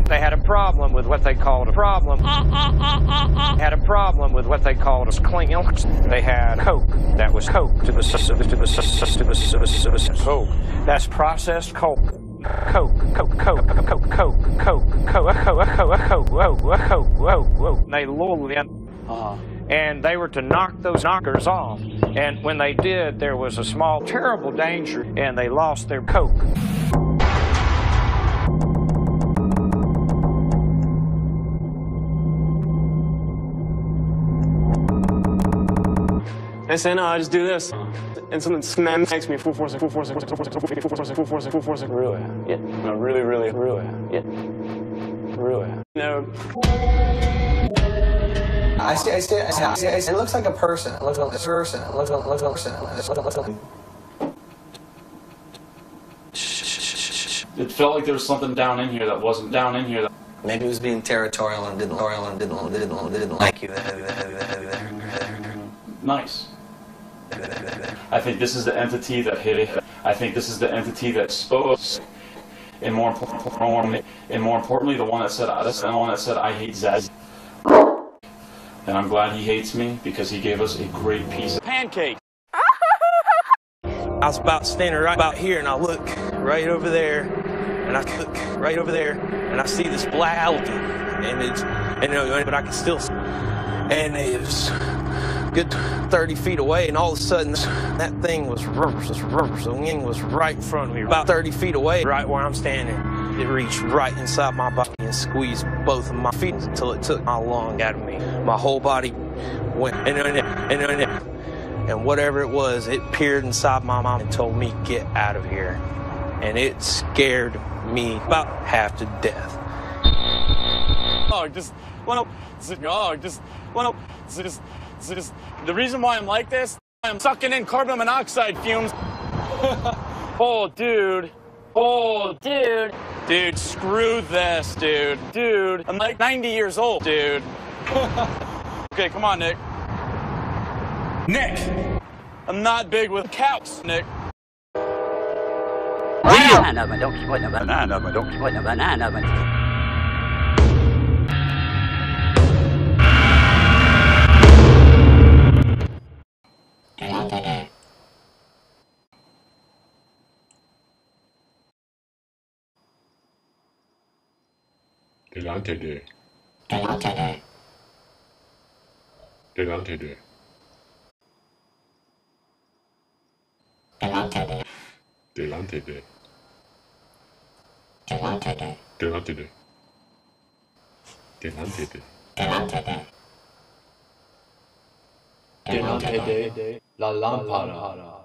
They had a problem with what they called a problem. Had a problem with what they called a clean. They had coke. That was coke. Coke. That's processed coke. Coke. They lulled in. And they were to knock those knockers off. And when they did, there was a small, terrible danger, and they lost their coke. I say, no, I just do this. And something smacks me full force. Really? Yeah. No, really. Yeah. Really. No. I see. It looks like a person. It looks like a person. It looks like a person. It felt like there was something down in here that wasn't down in here. Maybe it was being territorial and didn't like you. Nice. I think this is the entity that hit it. I think this is the entity that spoke. And more importantly, the one that said I hate Zaz. And I'm glad he hates me because he gave us a great piece of pancake. I was about standing right about here, and I look right over there, and I look right over there, and I see this black elephant, but I can still see. And it was a good 30 feet away, and all of a sudden, that thing was reversed. The wing was right in front of me, about 30 feet away, right where I'm standing. It reached right inside my body and squeezed both of my feet until it took my lung out of me. My whole body went, and whatever it was, it peered inside my mouth and told me, get out of here. And it scared me about half to death. The reason why I'm like this, I'm sucking in carbon monoxide fumes. Oh, dude. Dude, screw this, dude. Dude, I'm like 90 years old, dude. Okay, come on, Nick. Nick! I'm not big with cows, Nick. Don't keep putting a banana, but don't keep putting a banana, but... Delante de. La lámpara.